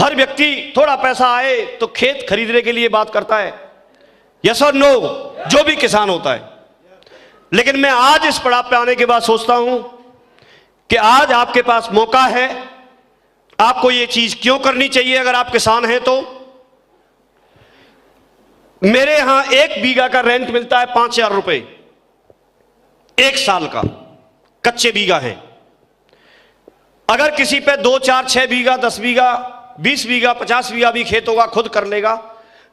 हर व्यक्ति थोड़ा पैसा आए तो खेत खरीदने के लिए बात करता है, यस और नो, जो भी किसान होता है। लेकिन मैं आज इस पड़ाव पे आने के बाद सोचता हूं कि आज आपके पास मौका है, आपको ये चीज क्यों करनी चाहिए। अगर आप किसान हैं तो मेरे यहां 1 बीघा का रेंट मिलता है 5,000 रुपए, 1 साल का, कच्चे बीघा है। अगर किसी पे 2, 4, 6 बीघा, 10 बीघा, 20 बीघा, 50 बीघा भी खेत होगा खुद कर लेगा,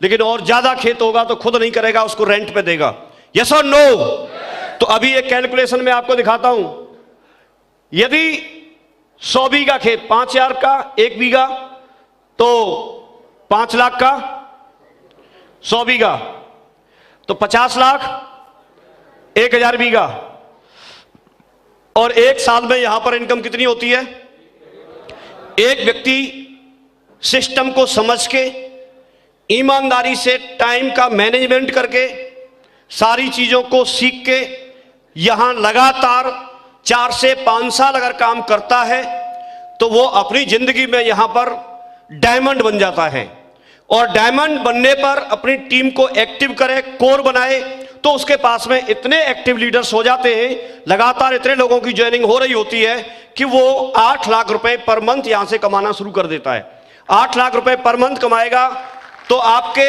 लेकिन और ज्यादा खेत होगा तो खुद नहीं करेगा, उसको रेंट पे देगा, यस और नो। तो अभी एक कैलकुलेशन में आपको दिखाता हूं। यदि 100 बीघा खेत 5,000 का 1 बीघा, तो 5 लाख का 100 बीघा, तो 50 लाख 1,000 बीघा। और 1 साल में यहां पर इनकम कितनी होती है? एक व्यक्ति सिस्टम को समझ के, ईमानदारी से, टाइम का मैनेजमेंट करके, सारी चीजों को सीख के यहां लगातार 4 से 5 साल अगर काम करता है तो वो अपनी जिंदगी में यहां पर डायमंड बन जाता है। और डायमंड बनने पर अपनी टीम को एक्टिव करे, कोर बनाए, तो उसके पास में इतने एक्टिव लीडर्स हो जाते हैं, लगातार इतने लोगों की ज्वाइनिंग हो रही होती है कि वो 8 लाख रुपए पर मंथ यहां से कमाना शुरू कर देता है। 8 लाख रुपए पर मंथ कमाएगा तो आपके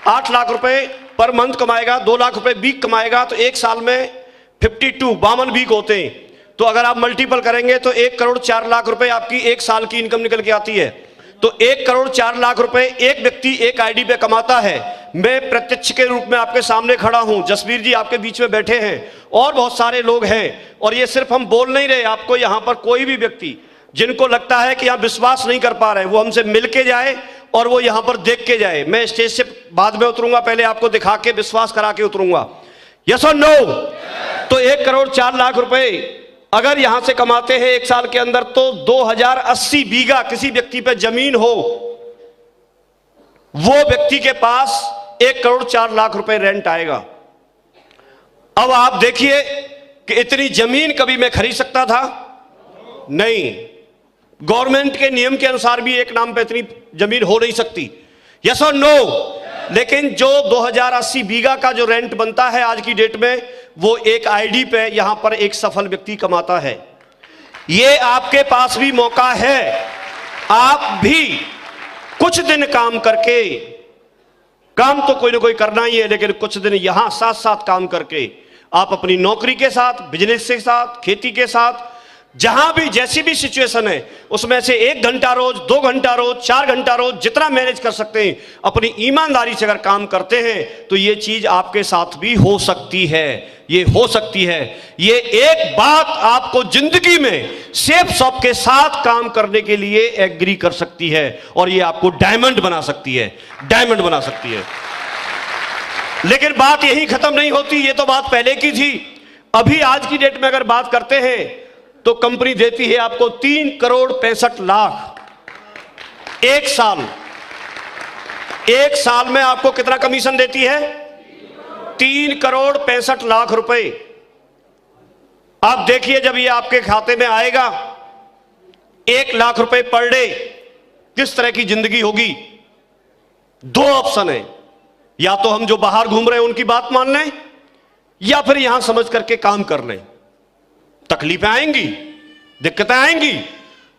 8 लाख रुपए पर मंथ कमाएगा, 2 लाख रुपए वीक कमाएगा, तो 1 साल में 52 वीक होते हैं। तो अगर आप मल्टीपल करेंगे तो 1 करोड़ 4 लाख रुपए आपकी 1 साल की इनकम निकल के आती है। तो 1 करोड़ 4 लाख रुपए एक व्यक्ति एक आईडी पे कमाता है। मैं प्रत्यक्ष के रूप में आपके सामने खड़ा हूं, जसवीर जी आपके बीच में बैठे हैं और बहुत सारे लोग हैं। और ये सिर्फ हम बोल नहीं रहे, आपको यहां पर कोई भी व्यक्ति जिनको लगता है कि आप विश्वास नहीं कर पा रहे, वो हमसे मिल के जाए और वो यहां पर देख के जाए। मैं स्टेज से बाद में उतरूंगा, पहले आपको दिखा के विश्वास करा के उतरूंगा, यस और नो। तो 1 करोड़ 4 लाख रुपए अगर यहां से कमाते हैं 1 साल के अंदर, तो 2080 बीघा किसी व्यक्ति पे जमीन हो, वो व्यक्ति के पास 1 करोड़ 4 लाख रुपए रेंट आएगा। अब आप देखिए कि इतनी जमीन कभी मैं खरीद सकता था? नहीं। गवर्नमेंट के नियम के अनुसार भी एक नाम पे इतनी जमीन हो नहीं सकती, यस और नो। लेकिन जो 2080 बीघा का जो रेंट बनता है आज की डेट में, वो एक आईडी पे यहां पर एक सफल व्यक्ति कमाता है। ये आपके पास भी मौका है, आप भी कुछ दिन काम करके, काम तो कोई ना कोई करना ही है, लेकिन कुछ दिन यहां साथ साथ काम करके आप अपनी नौकरी के साथ, बिजनेस के साथ, खेती के साथ, जहां भी जैसी भी सिचुएशन है उसमें से 1 घंटा रोज, 2 घंटा रोज, 4 घंटा रोज, जितना मैनेज कर सकते हैं, अपनी ईमानदारी से अगर काम करते हैं तो ये चीज आपके साथ भी हो सकती है। ये हो सकती है। ये एक बात आपको जिंदगी में सेफ शॉप के साथ काम करने के लिए एग्री कर सकती है और ये आपको डायमंड बना सकती है, डायमंड बना सकती है। लेकिन बात यही खत्म नहीं होती, ये तो बात पहले की थी। अभी आज की डेट में अगर बात करते हैं तो कंपनी देती है आपको 3 करोड़ 65 लाख 1 साल। 1 साल में आपको कितना कमीशन देती है? 3 करोड़ 65 लाख रुपए। आप देखिए जब ये आपके खाते में आएगा 1 लाख रुपए पर डे, किस तरह की जिंदगी होगी। 2 ऑप्शन है, या तो हम जो बाहर घूम रहे हैं उनकी बात मान लें, या फिर यहां समझ करके काम कर लें। तकलीफें आएंगी, दिक्कतें आएंगी,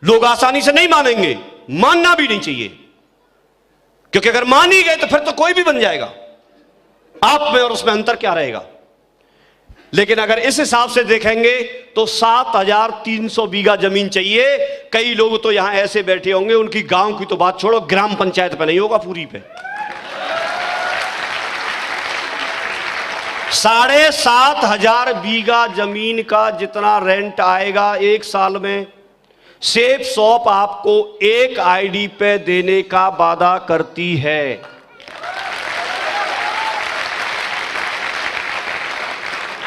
लोग आसानी से नहीं मानेंगे, मानना भी नहीं चाहिए, क्योंकि अगर मान ही गए तो फिर तो कोई भी बन जाएगा, आप में और उसमें अंतर क्या रहेगा। लेकिन अगर इस हिसाब से देखेंगे तो 7,300 बीघा जमीन चाहिए। कई लोग तो यहां ऐसे बैठे होंगे, उनकी गांव की तो बात छोड़ो, ग्राम पंचायत पे नहीं होगा, पूरी पे 7,500 बीघा जमीन का जितना रेंट आएगा 1 साल में, सेफ शॉप आपको एक आईडी पे देने का वादा करती है।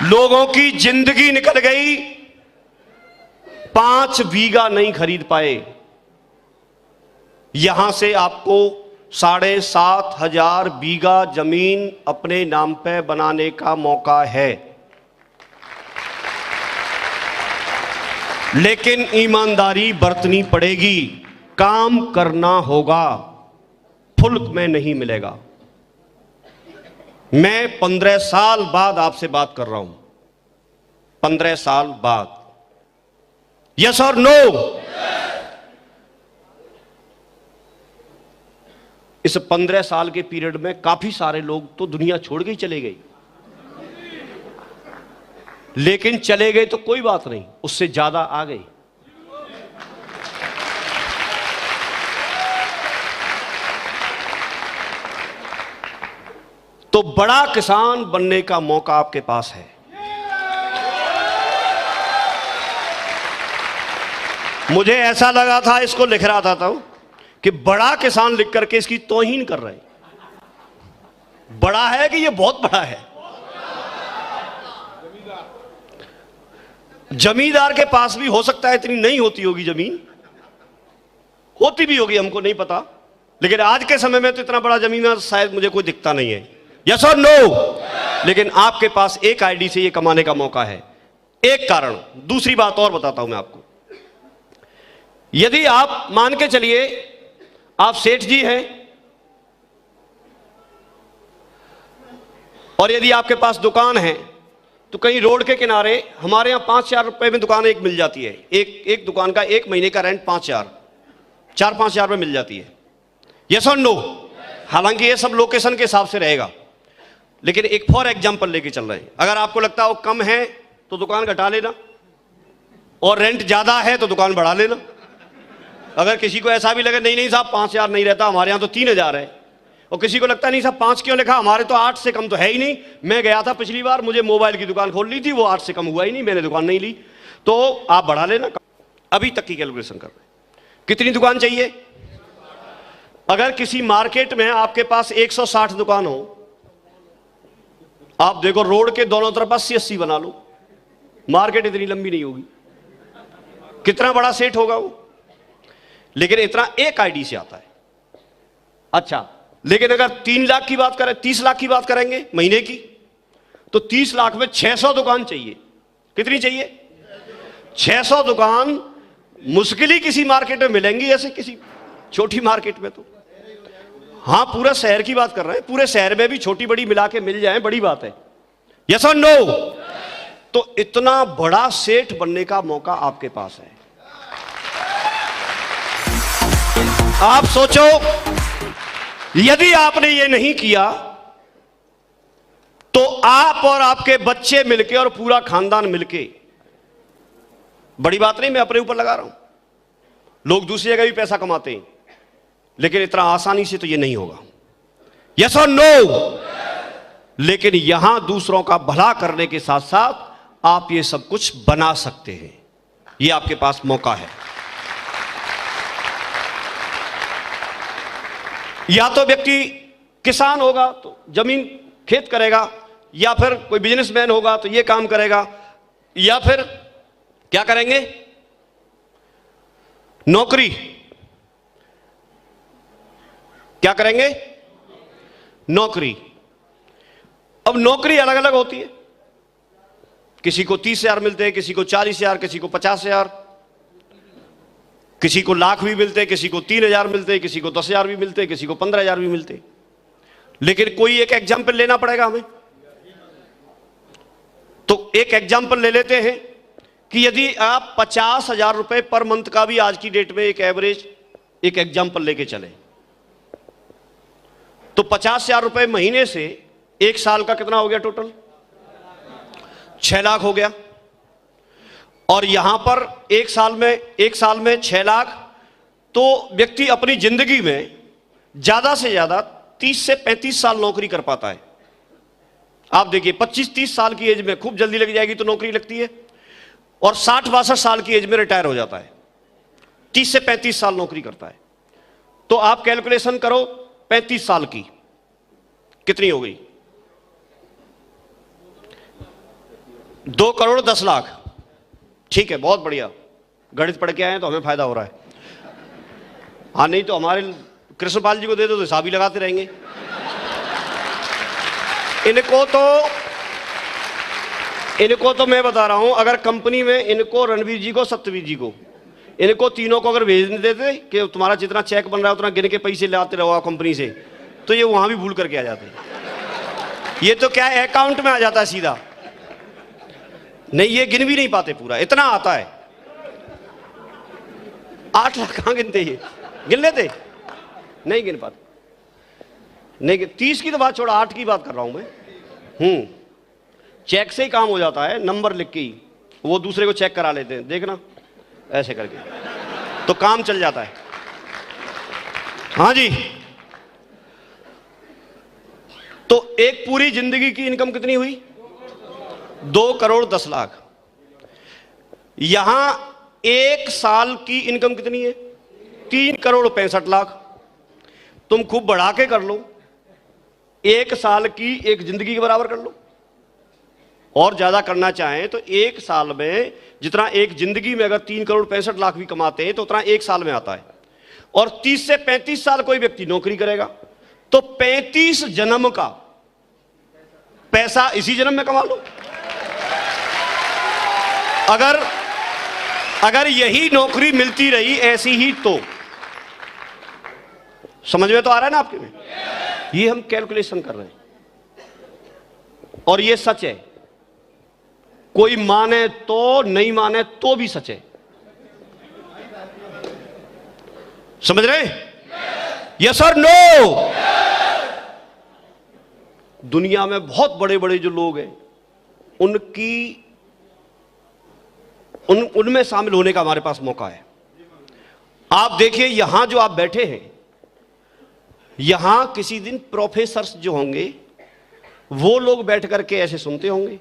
लोगों की जिंदगी निकल गई, 5 बीघा नहीं खरीद पाए। यहां से आपको 7,500 बीघा जमीन अपने नाम पे बनाने का मौका है। लेकिन ईमानदारी बरतनी पड़ेगी। काम करना होगा, फुल्क में नहीं मिलेगा। मैं 15 साल बाद आपसे बात कर रहा हूं, 15 साल बाद। यस और नो? इस 15 साल के पीरियड में काफी सारे लोग तो दुनिया छोड़ के ही चले गए, लेकिन चले गए तो कोई बात नहीं, उससे ज्यादा आ गए। तो बड़ा किसान बनने का मौका आपके पास है। मुझे ऐसा लगा था, इसको लिख रहा था तो कि बड़ा किसान लिख करके इसकी तौहीन कर रहे हैं। बड़ा है कि ये बहुत बड़ा है। जमींदार के पास भी हो सकता है इतनी नहीं होती होगी जमीन, होती भी होगी, हमको नहीं पता, लेकिन आज के समय में तो इतना बड़ा जमींदार शायद मुझे कोई दिखता नहीं है। यस और नो? लेकिन आपके पास एक आईडी से ये कमाने का मौका है। एक कारण। दूसरी बात और बताता हूं मैं आपको। यदि आप मान के चलिए आप सेठ जी हैं और यदि आपके पास दुकान है तो कहीं रोड के किनारे हमारे यहां 5-4 रुपए में दुकान एक मिल जाती है। एक दुकान का 1 महीने का रेंट 4-5 हजार में मिल जाती है। यस और नो? हालांकि ये सब लोकेशन के हिसाब से रहेगा, लेकिन एक फॉर एग्जांपल लेके चल रहे हैं। अगर आपको लगता है वो कम है तो दुकान घटा लेना, और रेंट ज्यादा है तो दुकान बढ़ा लेना। अगर किसी को ऐसा भी लगे नहीं साहब 5,000 नहीं रहता, हमारे यहां तो 3,000 है, और किसी को लगता नहीं साहब 5 क्यों लिखा, हमारे तो 8 से कम तो है ही नहीं। मैं गया था पिछली बार, मुझे मोबाइल की दुकान खोल ली थी, वो 8 से कम हुआ ही नहीं, मैंने दुकान नहीं ली, तो आप बढ़ा लेना। अभी तक की कैलकुलेशन कर रहे हैं। कितनी दुकान चाहिए? अगर किसी मार्केट में आपके पास 160 दुकान हो, आप देखो रोड के दोनों तरफ 80-80 बना लो, मार्केट इतनी लंबी नहीं होगी। कितना बड़ा सेट होगा वो? लेकिन इतना एक आईडी से आता है। अच्छा, लेकिन अगर 3 लाख की बात करें, 30 लाख की बात करेंगे महीने की, तो 30 लाख में 600 दुकान चाहिए। कितनी चाहिए? 600 दुकान मुश्किल ही किसी मार्केट में मिलेंगी, ऐसे किसी छोटी मार्केट में तो। हाँ, पूरा शहर की बात कर रहे हैं, पूरे शहर में भी छोटी बड़ी मिला के मिल जाए, बड़ी बात है। यस और नो? तो इतना बड़ा सेठ बनने का मौका आपके पास है। आप सोचो, यदि आपने ये नहीं किया तो आप और आपके बच्चे मिलके और पूरा खानदान मिलके, बड़ी बात नहीं मैं अपने ऊपर लगा रहा हूं, लोग दूसरी जगह भी पैसा कमाते हैं, लेकिन इतना आसानी से तो ये नहीं होगा। यस और नो? लेकिन यहां दूसरों का भला करने के साथ साथ आप ये सब कुछ बना सकते हैं। ये आपके पास मौका है। या तो व्यक्ति किसान होगा तो जमीन खेत करेगा, या फिर कोई बिजनेसमैन होगा तो ये काम करेगा, या फिर क्या करेंगे? नौकरी। क्या करेंगे? नौकरी। अब नौकरी अलग अलग होती है, किसी को 30,000 मिलते हैं, किसी को 40,000, किसी को 50,000, किसी को लाख भी मिलते हैं, किसी को 3,000 मिलते हैं, किसी को 10,000 भी मिलते हैं, किसी को 15,000 भी मिलते हैं। लेकिन कोई एक एग्जाम्पल लेना पड़ेगा हमें, तो एक एग्जाम्पल ले लेते हैं कि यदि आप 50,000 रुपए पर मंथ का भी आज की डेट में एक एवरेज एक एग्जाम्पल लेके चले, तो 50,000 रुपए महीने से एक साल का कितना हो गया? टोटल 6 लाख हो गया। और यहां पर एक साल में 6 लाख, तो व्यक्ति अपनी जिंदगी में ज्यादा से ज्यादा 30 से 35 साल नौकरी कर पाता है। आप देखिए 25-30 साल की एज में खूब जल्दी लग जाएगी तो नौकरी लगती है, और 60-62 साल की एज में रिटायर हो जाता है। 30 से 35 साल नौकरी करता है। तो आप कैलकुलेशन करो 35 साल की कितनी हो गई? 2 करोड़ 10 लाख। ठीक है, बहुत बढ़िया, गणित पढ़ के आए हैं तो हमें फायदा हो रहा है। हाँ, नहीं तो हमारे कृष्णपाल जी को दे दो तो हिसाब ही लगाते रहेंगे। इनको तो मैं बता रहा हूं, अगर कंपनी में इनको, रणवीर जी को, सत्यवीर जी को, इनको तीनों को अगर भेज देते कि तुम्हारा जितना चेक बन रहा है उतना गिन के पैसे लाते रहो कंपनी से, तो ये वहां भी भूल करके आ जाते। ये तो क्या है, अकाउंट में आ जाता है सीधा। नहीं, ये गिन भी नहीं पाते पूरा, इतना आता है। 8 लाख कहां गिनते, ये गिन लेते? नहीं गिन पाते। नहीं, 30 की तो बात छोड़ा, 8 की बात कर रहा हूं मैं। चेक से ही काम हो जाता है, नंबर लिख के ही वो दूसरे को चेक करा लेते हैं, देखना ऐसे करके तो काम चल जाता है। हाँ जी। तो एक पूरी जिंदगी की इनकम कितनी हुई? 2 करोड़ 10 लाख। यहां 1 साल की इनकम कितनी है? 3 करोड़ 65 लाख। तुम खूब बढ़ा के कर लो, 1 साल की एक जिंदगी के बराबर कर लो। और ज्यादा करना चाहें तो 1 साल में जितना एक जिंदगी में अगर 3 करोड़ 65 लाख भी कमाते हैं तो उतना 1 साल में आता है। और 30 से 35 साल कोई व्यक्ति नौकरी करेगा तो 35 जन्म का पैसा इसी जन्म में कमा लो। अगर यही नौकरी मिलती रही ऐसी ही, तो समझ में तो आ रहा है ना आपके में? ये हम कैलकुलेशन कर रहे हैं और ये सच है। कोई माने तो, नहीं माने तो भी सच है। समझ रहे? यस और नो? दुनिया में बहुत बड़े बड़े जो लोग हैं उनमें शामिल होने का हमारे पास मौका है। आप देखिए, यहां जो आप बैठे हैं, यहां किसी दिन प्रोफेसर्स जो होंगे वो लोग बैठ करके ऐसे सुनते होंगे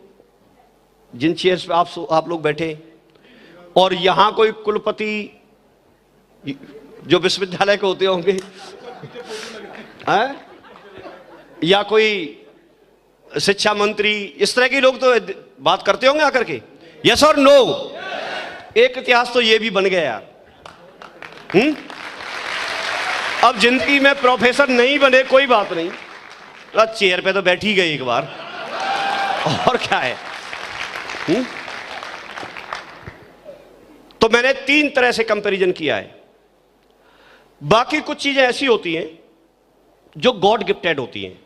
जिन चेयर्स पे आप लोग बैठे। और यहां कोई कुलपति जो विश्वविद्यालय के होते होंगे या कोई शिक्षा मंत्री, इस तरह के लोग तो बात करते होंगे आकर के। यस और नो? एक इतिहास तो ये भी बन गया यार। अब जिंदगी में प्रोफेसर नहीं बने कोई बात नहीं, तो चेयर पे तो बैठ ही गए एक बार, और क्या है। तो मैंने 3 तरह से कंपैरिजन किया है। बाकी कुछ चीजें ऐसी होती हैं जो गॉड गिफ्टेड होती हैं,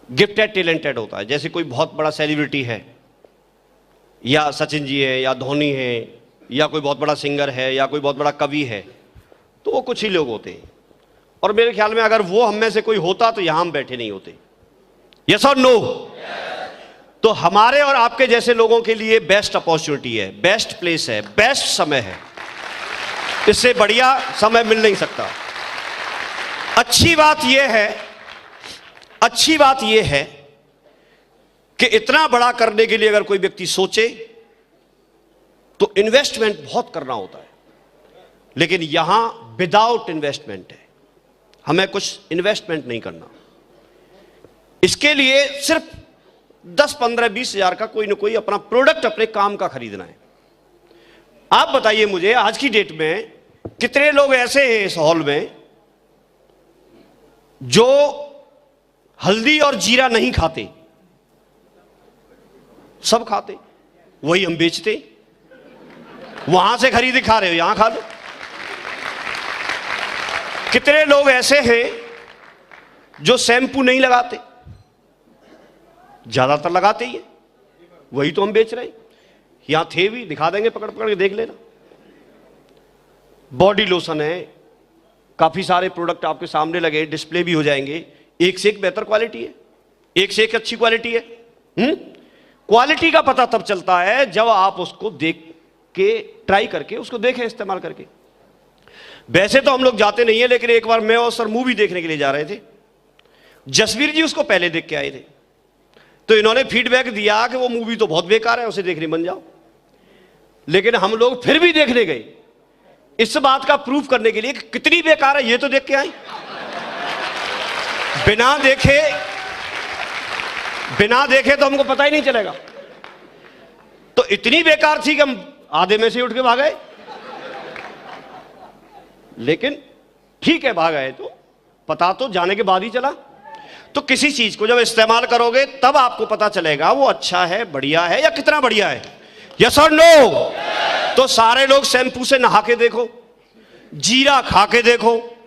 गिफ्टेड टैलेंटेड होता है। जैसे कोई बहुत बड़ा सेलिब्रिटी है, या सचिन जी है, या धोनी है, या कोई बहुत बड़ा सिंगर है, या कोई बहुत बड़ा कवि है, तो वो कुछ ही लोग होते हैं। और मेरे ख्याल में अगर वो हम में से कोई होता तो यहां हम बैठे नहीं होते। यस और नो? तो हमारे और आपके जैसे लोगों के लिए बेस्ट अपॉर्चुनिटी है, बेस्ट प्लेस है, बेस्ट समय है। इससे बढ़िया समय मिल नहीं सकता। अच्छी बात यह है कि इतना बड़ा करने के लिए अगर कोई व्यक्ति सोचे तो इन्वेस्टमेंट बहुत करना होता है, लेकिन यहां विदाउट इन्वेस्टमेंट है। हमें कुछ इन्वेस्टमेंट नहीं करना। इसके लिए सिर्फ 10, 15, 20 हजार का कोई ना कोई अपना प्रोडक्ट, अपने काम का खरीदना है। आप बताइए मुझे, आज की डेट में कितने लोग ऐसे हैं इस हॉल में जो हल्दी और जीरा नहीं खाते? सब खाते, वही हम बेचते। वहां से खरीद खा रहे हो, यहां खा लो। कितने लोग ऐसे हैं जो शैम्पू नहीं लगाते? ज्यादातर लगाते ही है, वही तो हम बेच रहे हैं। यहां थे भी, दिखा देंगे, पकड़ पकड़ के देख लेना। बॉडी लोशन है, काफी सारे प्रोडक्ट आपके सामने लगे, डिस्प्ले भी हो जाएंगे। एक से एक बेहतर क्वालिटी है, एक से एक अच्छी क्वालिटी है। क्वालिटी का पता तब चलता है जब आप उसको देख के, ट्राई करके उसको देखें, इस्तेमाल करके। वैसे तो हम लोग जाते नहीं है, लेकिन एक बार मैं और सर मूवी देखने के लिए जा रहे थे। जसवीर जी उसको पहले देख के आए थे, तो इन्होंने फीडबैक दिया कि वो मूवी तो बहुत बेकार है, उसे देखने बन जाओ। लेकिन हम लोग फिर भी देखने गए, इस बात का प्रूफ करने के लिए कि कितनी बेकार है ये तो देख के आए। बिना देखे तो हमको पता ही नहीं चलेगा। तो इतनी बेकार थी कि हम आधे में से उठ के भाग गए। लेकिन ठीक है, भाग गए तो पता तो जाने के बाद ही चला। तो किसी चीज को जब इस्तेमाल करोगे तब आपको पता चलेगा वो अच्छा है, बढ़िया है, या कितना बढ़िया है। यस और नो? तो सारे लोग शैम्पू से नहा के देखो, जीरा खा के देखो,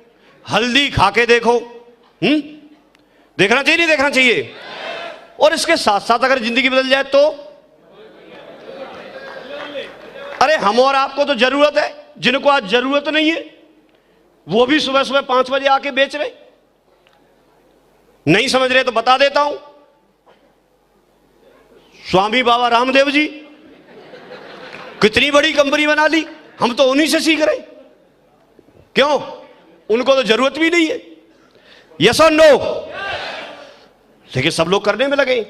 हल्दी खा के देखो। देखना चाहिए नहीं देखना चाहिए? और इसके साथ साथ अगर जिंदगी बदल जाए तो? अरे हम और आपको तो जरूरत है, जिनको आज जरूरत नहीं है वो भी सुबह सुबह 5 बजे आके बेच रहे। नहीं समझ रहे तो बता देता हूं, स्वामी बाबा रामदेव जी कितनी बड़ी कंपनी बना ली, हम तो उन्हीं से सीख रहे। क्यों? उनको तो जरूरत भी नहीं है। यस और नो? लेकिन सब लोग करने में लगे।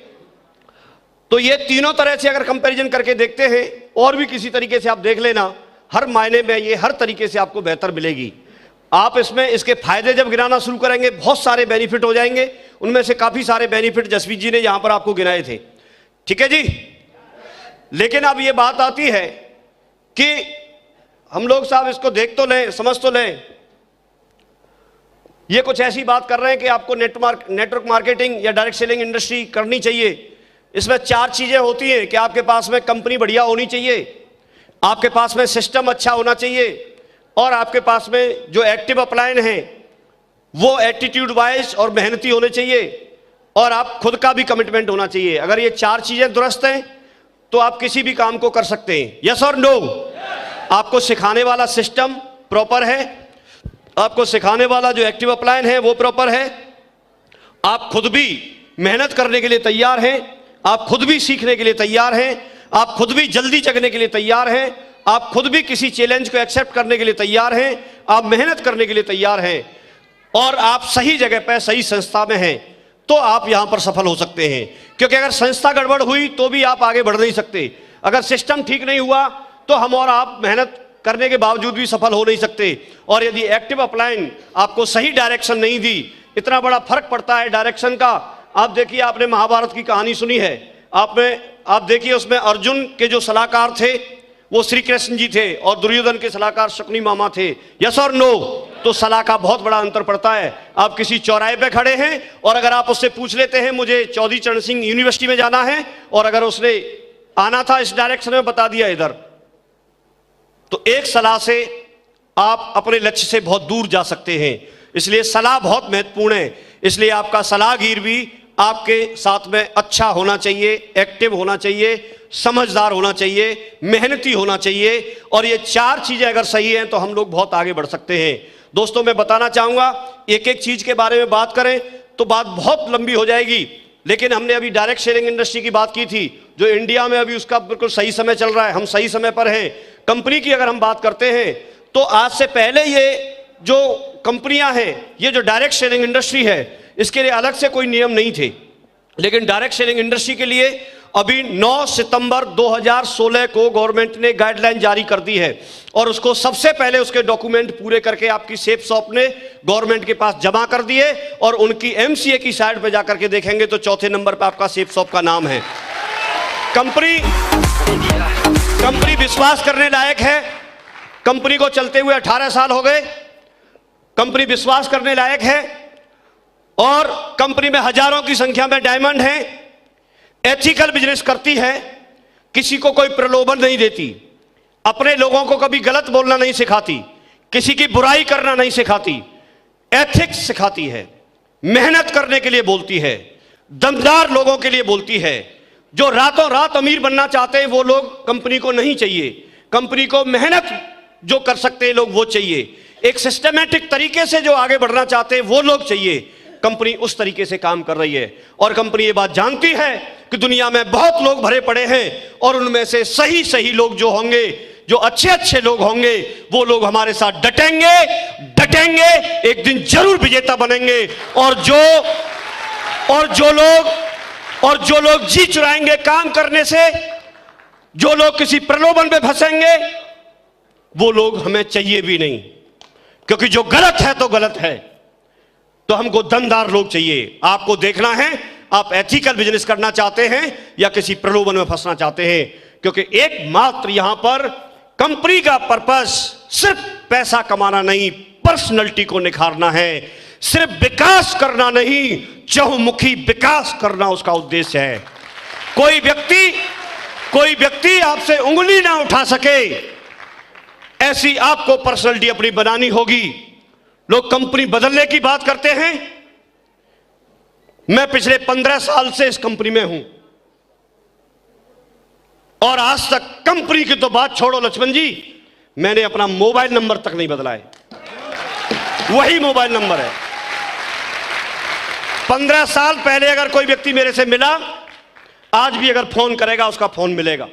तो ये तीनों तरह से अगर कंपैरिजन करके देखते हैं, और भी किसी तरीके से आप देख लेना, हर मायने में ये हर तरीके से आपको बेहतर मिलेगी। आप इसमें इसके फायदे जब गिनाना शुरू करेंगे, बहुत सारे बेनिफिट हो जाएंगे। उनमें से काफी सारे बेनिफिट जसवीर जी ने यहां पर आपको गिनाए थे। ठीक है जी? लेकिन अब ये बात आती है कि हम लोग साहब इसको देख तो लें, समझ तो लें। ये कुछ ऐसी बात कर रहे हैं कि आपको नेटवर्क मार्केटिंग या डायरेक्ट सेलिंग इंडस्ट्री करनी चाहिए। इसमें 4 चीजें होती हैं कि आपके पास में कंपनी बढ़िया होनी चाहिए, आपके पास में सिस्टम अच्छा होना चाहिए, और आपके पास में जो एक्टिव अपलाइन है वो एटीट्यूड वाइज और मेहनती होने चाहिए, और आप खुद का भी कमिटमेंट होना चाहिए। अगर ये 4 चीजें दुरुस्त हैं तो आप किसी भी काम को कर सकते हैं। यस और नो? आपको सिखाने वाला सिस्टम प्रॉपर है, आपको सिखाने वाला जो एक्टिव अपलाइन है वो प्रॉपर है, आप खुद भी मेहनत करने के लिए तैयार हैं, आप खुद भी सीखने के लिए तैयार हैं, आप खुद भी जल्दी जगने के लिए तैयार हैं, आप खुद भी किसी चैलेंज को एक्सेप्ट करने के लिए तैयार हैं, आप मेहनत करने के लिए तैयार हैं, और आप सही जगह पर सही संस्था में हैं, तो आप यहां पर सफल हो सकते हैं। क्योंकि अगर संस्था गड़बड़ हुई तो भी आप आगे बढ़ नहीं सकते, अगर सिस्टम ठीक नहीं हुआ तो हम और आप मेहनत करने के बावजूद भी सफल हो नहीं सकते। और यदि एक्टिव अपलाइन आपको सही डायरेक्शन नहीं दी, इतना बड़ा फर्क पड़ता है डायरेक्शन का। आप देखिए, आपने महाभारत की कहानी सुनी है, आप देखिए उसमें अर्जुन के जो सलाहकार थे वो श्री कृष्ण जी थे, और दुर्योधन के सलाहकार शकुनी मामा थे। यस और नो? तो सलाह का बहुत बड़ा अंतर पड़ता है। आप किसी चौराहे पे खड़े हैं और अगर आप उससे पूछ लेते हैं मुझे चौधरी चरण सिंह यूनिवर्सिटी में जाना है, और अगर उसने आना था इस डायरेक्शन में, बता दिया इधर, तो एक सलाह से आप अपने लक्ष्य से बहुत दूर जा सकते हैं। इसलिए सलाह बहुत महत्वपूर्ण है। इसलिए आपका सलाहगीर भी आपके साथ में अच्छा होना चाहिए, एक्टिव होना चाहिए, समझदार होना चाहिए, मेहनती होना चाहिए, और ये 4 चीजें अगर सही हैं तो हम लोग बहुत आगे बढ़ सकते हैं। दोस्तों, मैं बताना चाहूंगा, एक एक चीज के बारे में बात करें तो बात बहुत लंबी हो जाएगी, लेकिन हमने अभी डायरेक्ट सेलिंग इंडस्ट्री की बात की थी, जो इंडिया में अभी उसका बिल्कुल सही समय चल रहा है, हम सही समय पर हैं। कंपनी की अगर हम बात करते हैं तो आज से पहले ये जो कंपनियां हैं, ये जो डायरेक्ट सेलिंग इंडस्ट्री है, इसके लिए अलग से कोई नियम नहीं थे, लेकिन डायरेक्ट सेलिंग इंडस्ट्री के लिए अभी 9 सितंबर 2016 को गवर्नमेंट ने गाइडलाइन जारी कर दी है, और उसको सबसे पहले उसके डॉक्यूमेंट पूरे करके आपकी सेफ शॉप ने गवर्नमेंट के पास जमा कर दिए, और उनकी एमसीए की साइट पे जाकर के देखेंगे तो 4थे नंबर पे आपका सेफ शॉप का नाम है। कंपनी विश्वास करने लायक है। कंपनी को चलते हुए 18 साल हो गए। कंपनी विश्वास करने लायक है, और कंपनी में हजारों की संख्या में डायमंड हैं। एथिकल बिजनेस करती है, किसी को कोई प्रलोभन नहीं देती, अपने लोगों को कभी गलत बोलना नहीं सिखाती, किसी की बुराई करना नहीं सिखाती, एथिक्स सिखाती है, मेहनत करने के लिए बोलती है, दमदार लोगों के लिए बोलती है। जो रातों रात अमीर बनना चाहते हैं वो लोग कंपनी को नहीं चाहिए, कंपनी को मेहनत जो कर सकते हैं लोग वो चाहिए, एक सिस्टमैटिक तरीके से जो आगे बढ़ना चाहते हैं वो लोग चाहिए। कंपनी उस तरीके से काम कर रही है, और कंपनी ये बात जानती है कि दुनिया में बहुत लोग भरे पड़े हैं, और उनमें से सही सही लोग जो होंगे, जो अच्छे अच्छे लोग होंगे, वो लोग हमारे साथ डटेंगे, एक दिन जरूर विजेता बनेंगे। और जो लोग जी चुराएंगे काम करने से, जो लोग किसी प्रलोभन में फंसेंगे, वो लोग हमें चाहिए भी नहीं, क्योंकि जो गलत है तो गलत है। तो हमको दमदार लोग चाहिए। आपको देखना है आप एथिकल बिजनेस करना चाहते हैं या किसी प्रलोभन में फंसना चाहते हैं, क्योंकि एकमात्र यहां पर कंपनी का पर्पस सिर्फ पैसा कमाना नहीं, पर्सनैलिटी को निखारना है। सिर्फ विकास करना नहीं, चहुमुखी विकास करना उसका उद्देश्य है। कोई व्यक्ति कोई व्यक्ति आपसे उंगली ना उठा सके, ऐसी आपको पर्सनैलिटी अपनी बनानी होगी। लोग कंपनी बदलने की बात करते हैं। मैं पिछले 15 साल से इस कंपनी में हूं और आज तक कंपनी की तो बात छोड़ो लक्ष्मण जी, मैंने अपना मोबाइल नंबर तक नहीं बदला है, वही मोबाइल नंबर है। 15 साल पहले अगर कोई व्यक्ति मेरे से मिला, आज भी अगर फोन करेगा उसका फोन मिलेगा।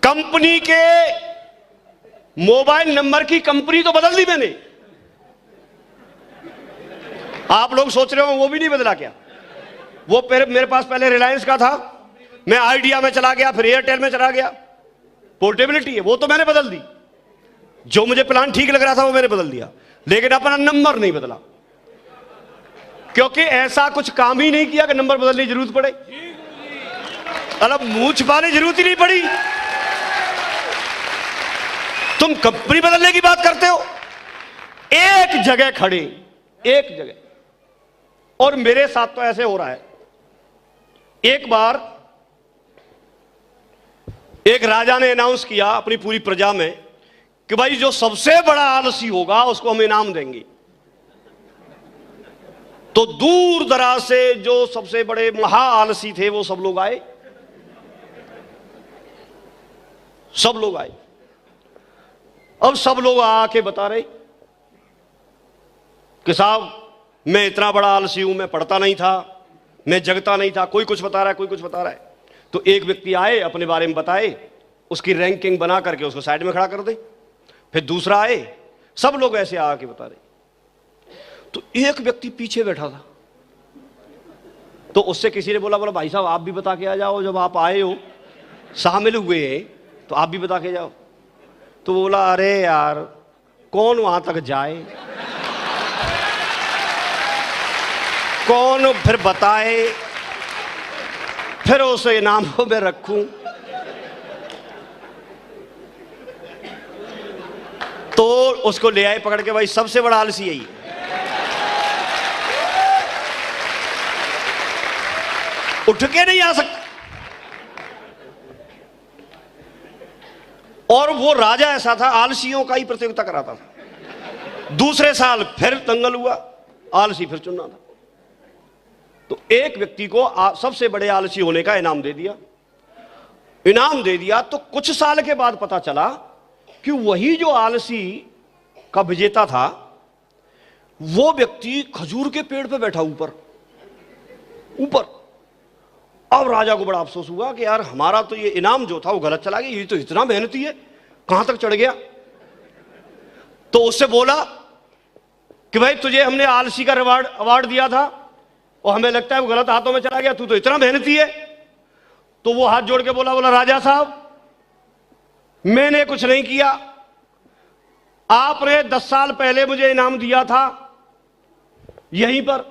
कंपनी के मोबाइल नंबर की कंपनी तो बदल दी मैंने। आप लोग सोच रहे हो वो भी नहीं बदला क्या? वो मेरे पास पहले रिलायंस का था, मैं आइडिया में चला गया, फिर एयरटेल में चला गया। पोर्टेबिलिटी है, वो तो मैंने बदल दी। जो मुझे प्लान ठीक लग रहा था वो मैंने बदल दिया, लेकिन अपना नंबर नहीं बदला, क्योंकि ऐसा कुछ काम ही नहीं किया कि नंबर बदलने की जरूरत पड़े। मतलब मुंह छुपाने की जरूरत ही नहीं पड़ी। तुम कंपनी बदलने की बात करते हो, एक जगह खड़े, एक जगह। और मेरे साथ तो ऐसे हो रहा है। एक बार एक राजा ने अनाउंस किया अपनी पूरी प्रजा में कि भाई जो सबसे बड़ा आलसी होगा उसको हम इनाम देंगे। तो दूर दराज से जो सबसे बड़े महा आलसी थे वो सब लोग आए, सब लोग आए। अब सब लोग आके बता रहे कि साहब मैं इतना बड़ा आलसी हूं, मैं पढ़ता नहीं था, मैं जगता नहीं था। कोई कुछ बता रहा है, कोई कुछ बता रहा है। तो एक व्यक्ति आए, अपने बारे में बताए, उसकी रैंकिंग बना करके उसको साइड में खड़ा कर दे। फिर दूसरा आए, सब लोग ऐसे आके बता रहे। तो एक व्यक्ति पीछे बैठा था, तो उससे किसी ने बोला भाई साहब आप भी बता के आ जाओ, जब आप आए हो, शामिल हुए हैं, तो आप भी बता के जाओ। तो बोला अरे यार कौन वहां तक जाए, कौन फिर बताए, फिर उस इनाम को मैं रखूं। तो उसको ले आए पकड़ के, भाई सबसे बड़ा आलसी यही है। उठ के नहीं आ सकता। और वो राजा ऐसा था, आलसियों का ही प्रतियोगिता कराता था। दूसरे साल फिर दंगल हुआ, आलसी फिर चुनना था। तो एक व्यक्ति को सबसे बड़े आलसी होने का इनाम दे दिया। इनाम दे दिया तो कुछ साल के बाद पता चला कि वही जो आलसी का विजेता था, वो व्यक्ति खजूर के पेड़ पे बैठा ऊपर ऊपर। अब राजा को बड़ा अफसोस हुआ कि यार हमारा तो ये इनाम जो था वो गलत चला गया, ये तो इतना मेहनती है, कहां तक चढ़ गया। तो उससे बोला कि भाई तुझे हमने आलसी का अवार्ड दिया था और हमें लगता है वो गलत हाथों में चला गया, तू तो इतना मेहनती है। तो वो हाथ जोड़ के बोला राजा साहब मैंने कुछ नहीं किया, आपने 10 साल पहले मुझे इनाम दिया था यहीं पर,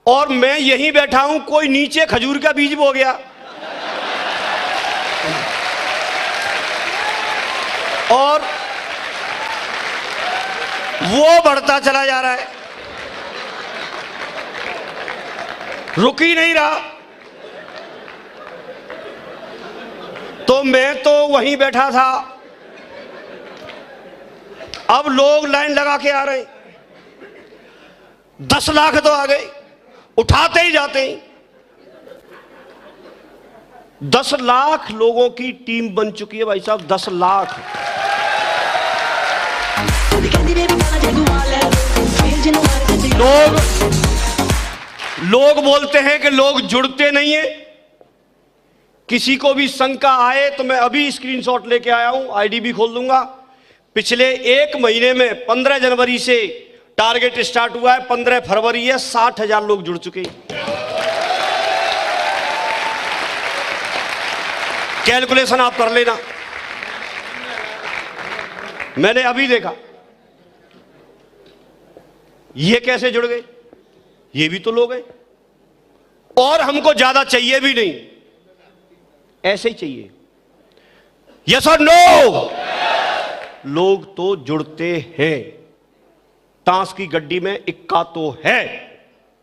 और मैं यहीं बैठा हूं, कोई नीचे खजूर का बीज बो गया और वो बढ़ता चला जा रहा है, रुक ही नहीं रहा। तो मैं तो वहीं बैठा था, अब लोग लाइन लगा के आ रहे, 10 लाख तो आ गए, उठाते ही जाते ही। 10 लाख लोगों की टीम बन चुकी है भाई साहब, 10 लाख। लोग बोलते हैं कि लोग जुड़ते नहीं है। किसी को भी शंका आए तो मैं अभी स्क्रीनशॉट लेके आया हूं, आईडी भी खोल दूंगा। पिछले 1 महीने में 15 जनवरी से टारगेट स्टार्ट हुआ है, 15 फरवरी है, 60,000 लोग जुड़ चुके हैं। कैलकुलेशन आप कर लेना, मैंने अभी देखा। ये कैसे जुड़ गए? ये भी तो लोग हैं, और हमको ज्यादा चाहिए भी नहीं, ऐसे ही चाहिए। यस और नो? लोग तो जुड़ते हैं। ताश की गड्डी में इक्का तो है,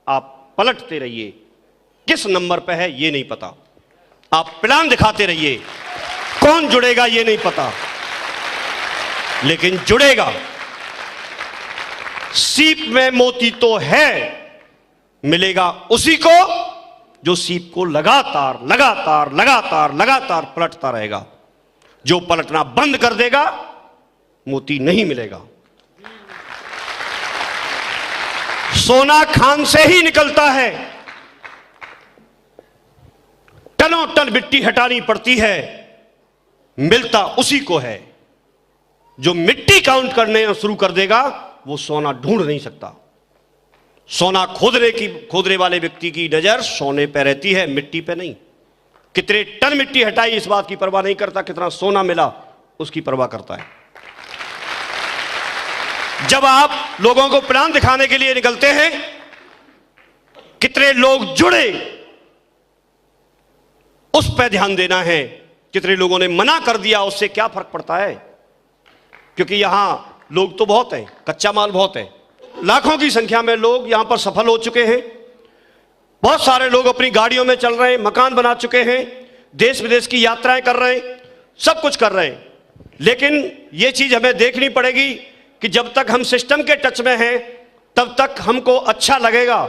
आप पलटते रहिए, किस नंबर पे है ये नहीं पता। आप प्लान दिखाते रहिए। कौन जुड़ेगा ये नहीं पता, लेकिन जुड़ेगा। सीप में मोती तो है, मिलेगा उसी को जो सीप को लगातार लगातार लगातार लगातार पलटता रहेगा। जो पलटना बंद कर देगा, मोती नहीं मिलेगा। सोना खान से ही निकलता है, टनों टन मिट्टी हटानी पड़ती है, मिलता उसी को है। जो मिट्टी काउंट करने शुरू कर देगा, वो सोना ढूंढ नहीं सकता। सोना खोदने वाले व्यक्ति की नजर सोने पे रहती है, मिट्टी पे नहीं। कितने टन मिट्टी हटाई इस बात की परवाह नहीं करता, कितना सोना मिला उसकी परवाह करता है। जब आप लोगों को प्लान दिखाने के लिए निकलते हैं, कितने लोग जुड़े उस पर ध्यान देना है। कितने लोगों ने मना कर दिया, उससे क्या फर्क पड़ता है? क्योंकि यहां लोग तो बहुत हैं, कच्चा माल बहुत है। लाखों की संख्या में लोग यहां पर सफल हो चुके हैं। बहुत सारे लोग अपनी गाड़ियों में चल रहे हैं, मकान बना चुके हैं, देश विदेश की यात्राएं कर रहे हैं, सब कुछ कर रहे हैं। लेकिन यह चीज हमें देखनी पड़ेगी कि जब तक हम सिस्टम के टच में हैं, तब तक हमको अच्छा लगेगा,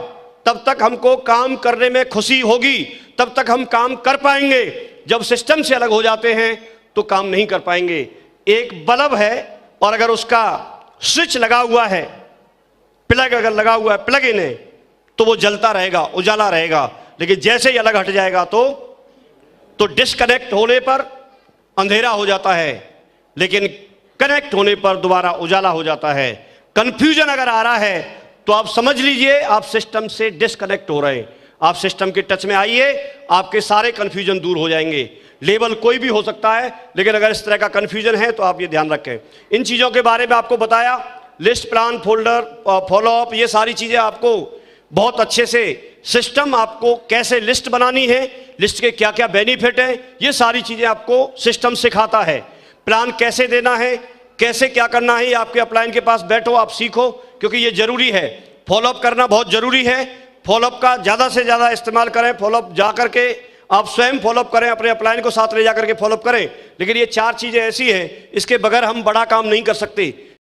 तब तक हमको काम करने में खुशी होगी, तब तक हम काम कर पाएंगे। जब सिस्टम से अलग हो जाते हैं तो काम नहीं कर पाएंगे। एक बल्ब है और अगर उसका स्विच लगा हुआ है, प्लग अगर लगा हुआ है, प्लग इन है, तो वो जलता रहेगा, उजाला रहेगा। लेकिन जैसे ही अलग हट जाएगा तो डिस्कनेक्ट होने पर अंधेरा हो जाता है, लेकिन कनेक्ट होने पर दोबारा उजाला हो जाता है। कंफ्यूजन अगर आ रहा है तो आप समझ लीजिए आप सिस्टम से डिस्कनेक्ट हो रहे हैं। आप सिस्टम के टच में आइए, आपके सारे कंफ्यूजन दूर हो जाएंगे। लेवल कोई भी हो सकता है, लेकिन अगर इस तरह का कंफ्यूजन है तो आप ये ध्यान रखें। इन चीज़ों के बारे में आपको बताया, लिस्ट, प्लान, फोल्डर, फॉलोअप, ये सारी चीज़ें आपको बहुत अच्छे से, सिस्टम आपको कैसे लिस्ट बनानी है, लिस्ट के क्या क्या बेनिफिट है, ये सारी चीज़ें आपको सिस्टम सिखाता है। प्लान कैसे देना है, कैसे क्या करना है, ये आपके अपलाइन के पास बैठो, आप सीखो, क्योंकि ये जरूरी है। फॉलोअप करना बहुत जरूरी है। फॉलोअप का ज़्यादा से ज़्यादा इस्तेमाल करें। फॉलोअप जा करके आप स्वयं फॉलोअप करें, अपने अपलाइन को साथ ले जा करके फॉलोअप करें। लेकिन ये चार चीज़ें ऐसी हैं, इसके बगैर हम बड़ा काम नहीं कर सकते।